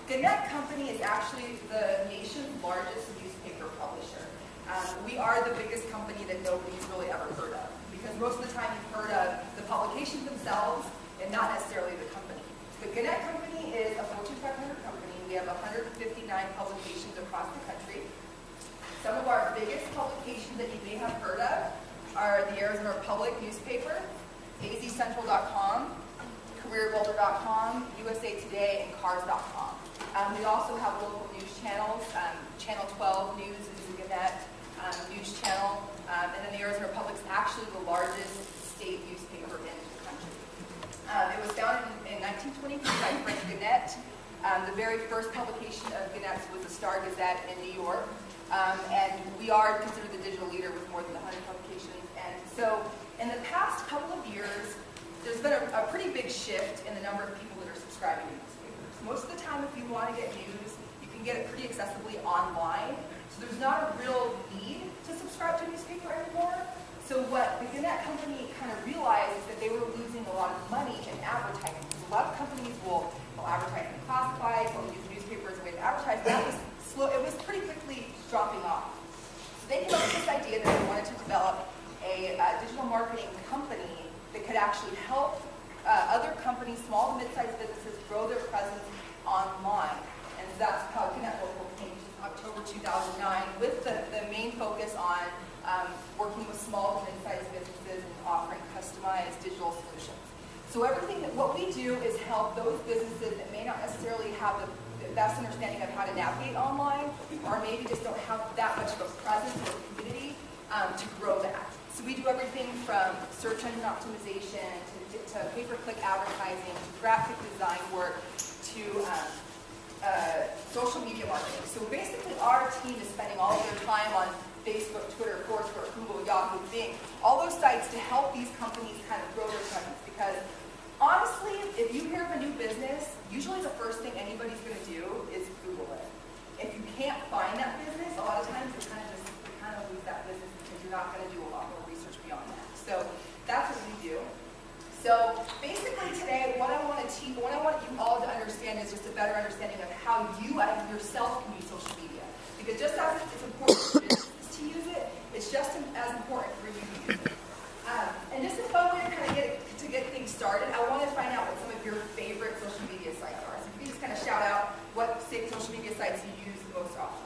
Gannett Company is actually the nation's largest newspaper publisher. We are the biggest company that nobody's really ever heard of, because most of the time you've heard of the publications themselves and not necessarily the company. The Gannett Company is a Fortune 500 company. We have 159 publications across the country. Some of our biggest publications that you may have heard of are the Arizona Republic newspaper, azcentral.com, careerbuilder.com, USA Today, and cars.com. We also have local news channels. Channel 12 News is a Gannett news channel, and then the Arizona Republic is actually the largest state newspaper in the country. It was founded in 1923 by Frank Gannett. The very first publication of Gannett's was the Star Gazette in New York. And we are considered the digital leader with more than 100 publications. And so in the past couple of years, there's been a pretty big shift in the number of people that are subscribing to newspapers. Most of the time, if you want to get news, you can get it pretty accessibly online. So there's not a real need to subscribe to a newspaper anymore. So what the Gannett Company kind of realized is that they were losing a lot of money in advertising. Because a lot of companies will advertise in classifieds, they'll use newspapers as a way to advertise. That was it was pretty quickly dropping off. So they came up with this idea that they wanted to develop a digital marketing company that could actually help other companies, small to mid-sized businesses, grow their presence online. And so that's how Gannett Local came to October 2009 with the main focus on working with small to mid-sized businesses and offering customized digital solutions. So what we do is help those businesses that may not necessarily have the best understanding of how to navigate online, or maybe just don't have that much of a presence or community to grow that. So we do everything from search engine optimization to pay-per-click advertising to graphic design work to social media marketing. So basically our team is spending all of their time on Facebook, Twitter, Foursquare, Google, Yahoo, Bing, all those sites to help these companies kind of grow their presence. Because honestly, if you hear of a new business, usually the first thing anybody's going to do is Google it. If you can't find that business, a lot of times you kind of lose that business because you're not going to do a lot more research beyond that. So that's what we do. So basically today, what I want you all to understand is just a better understanding of how you yourself can use social media. Because just as it's important for businesses to use it, it's just as important for you to use it. And just a fun way to kind of get things started, I want to find out what some of your favorite social media sites are. So if you can just kind of shout out what social media sites you use the most often.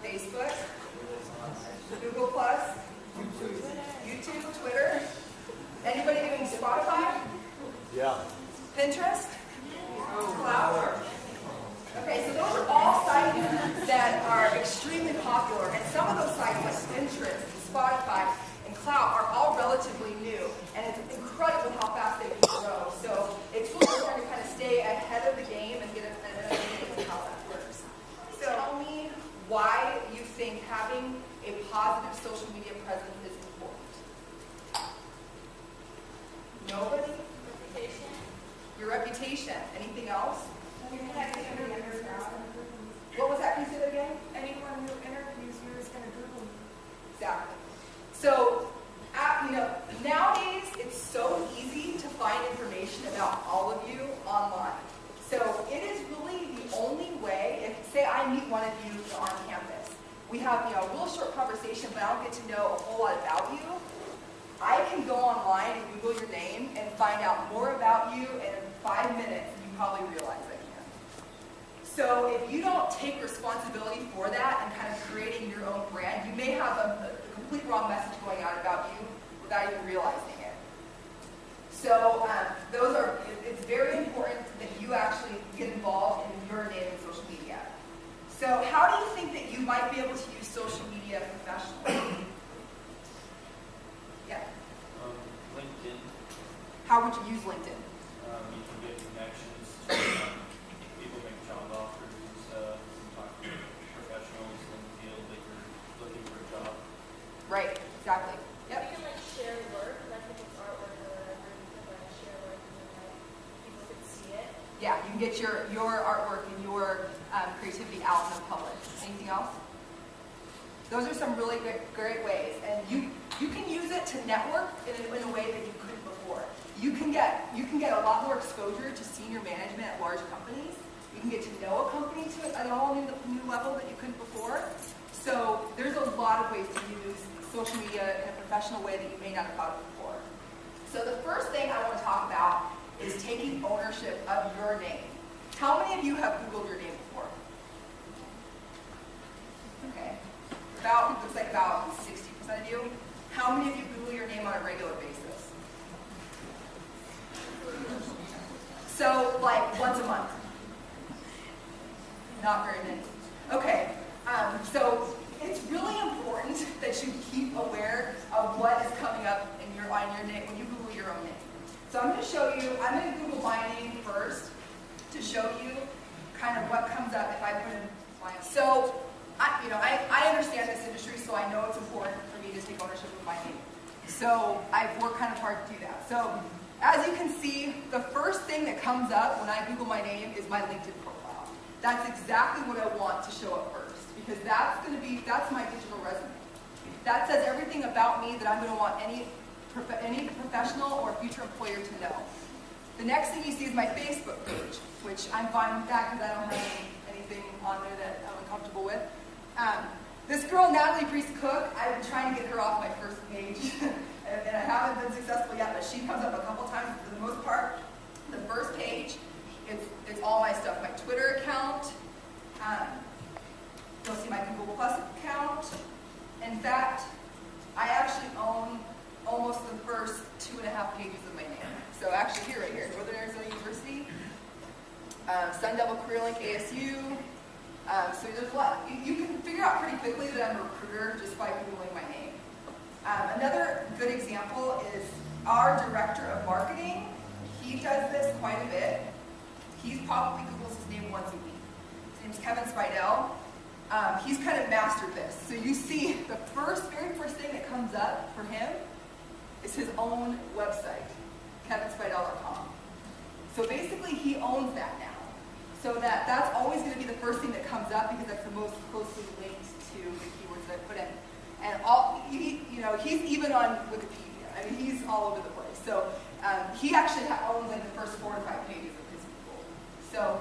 Facebook, Google+, YouTube, Twitter. Anybody doing Spotify? Yeah. Pinterest? Cloud? Okay, so those are all sites that are extremely popular, and some of those sites like Pinterest, Spotify, and Cloud are all relatively new, and it's incredible how fast they can grow. So it's really important to kind of stay ahead of the game and get an understanding of how that works. So tell me why you think having a positive social media presence is important. Nobody? Reputation. Your reputation. Anything else? What was that? Can you say that again? Anyone who interviews you is going to Google you. Exactly. So, nowadays it's so easy to find information about all of you online. So it is really the only way. If say I meet one of you on campus, we have a real short conversation, but I don't get to know a whole lot about you. I can go online and Google your name and find out more about you in 5 minutes than you probably realize I can. So if you don't take responsibility for that and kind of creating your own brand, you may have a complete wrong message going out about you without even realizing it. So it's very important that you actually get involved in your name in social media. So how do you think that you might be able to use social media professionally? Yeah. LinkedIn. How would you use LinkedIn? You can get connections to people make job offers and stuff, and talk to professionals in the field that you're looking for a job. Right, exactly. Yep. You can share work, like if it's artwork or whatever, you can share work and then people can see it. Yeah, you can get your artwork and your creativity out in the public. Anything else? Those are some really great ways, and you can use it to network in a way that you couldn't before. you can get a lot more exposure to senior management at large companies. You can get to know a company to at all new level that you couldn't before. So there's a lot of ways to use social media in a professional way that you may not have thought of before. So the first thing I want to talk about is taking ownership of your name. How many of you have Googled your name before? Okay. Looks like about 60% of you. How many of you Google your name on a regular basis? So, like, once a month? Not very many. Okay. So it's really important that you keep aware of what is coming up on your name when you Google your own name. So I'm going to show you, I'm going to Google my name first to show you kind of what comes up if I put in my name. So, I understand this industry, so I know it's important for me to take ownership of my name. So I've worked kind of hard to do that. So as you can see, the first thing that comes up when I Google my name is my LinkedIn profile. That's exactly what I want to show up first, because that's my digital resume. That says everything about me that I'm going to want any professional or future employer to know. The next thing you see is my Facebook page, which I'm fine with that because I don't have anything on there that I'm uncomfortable with. This girl, Natalie Priest-Cook, I've been trying to get her off my first page, and I haven't been successful yet, but she comes up a couple times. For the most part, the first page, it's all my stuff. My Twitter account, you'll see my Google Plus account. In fact, I actually own almost the first 2.5 pages of my name. So actually here, right here, Northern Arizona University, Sun Devil Career Link ASU. So there's a lot. You can figure out pretty quickly that I'm a recruiter just by Googling my name. Another good example is our director of marketing. He does this quite a bit. He probably Googles his name once a week. His name's Kevin Spidell. He's kind of mastered this. So you see the very first thing that comes up for him is his own website, kevinspidell.com. So basically he owns that now. So that's always going to be the first thing that comes up because that's the most closely linked to the keywords that I put in. And he's even on Wikipedia. I mean, he's all over the place. So he actually owns like the first 4 to 5 pages of his Google. So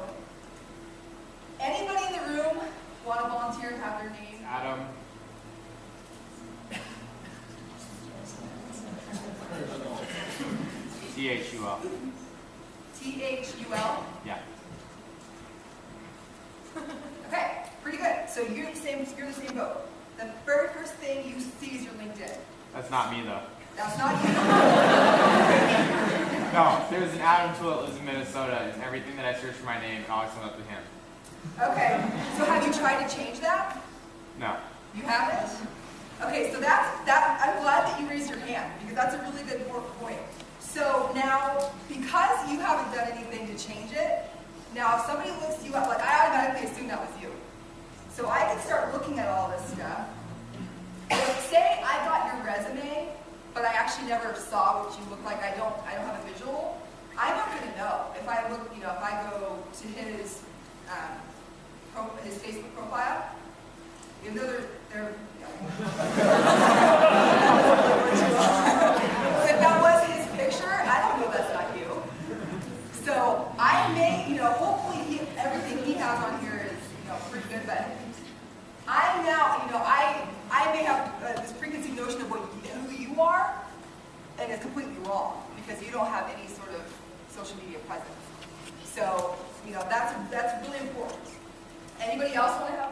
anybody in the room want to volunteer and have their name? Adam. T-H-U-L. T-H-U-L? Yeah. Okay, pretty good. So you're the same boat. The very first thing you see is your LinkedIn. That's not me, though. That's not you. No, there's an Adam Tool that lives in Minnesota, and everything that I search for my name always comes up to him. Okay, so have you tried to change that? No. You haven't? Okay, so I'm glad that you raised your hand, because that's a really good point. So now, because you haven't done anything to change it, now if somebody looks you up, like I automatically assume that was you. So I can start looking at all this stuff. Like, say I got your resume, but I actually never saw what you look like. I don't have a visual. I'm not going to know if I look. If I go to his Facebook profile, even though they're if that was his picture, I don't know that's not you. So I may, hopefully everything he has on here is, pretty good, but I now, I may have this preconceived notion of who you are, and it's completely wrong because you don't have any sort of social media presence. So, that's really important. Anybody else want to have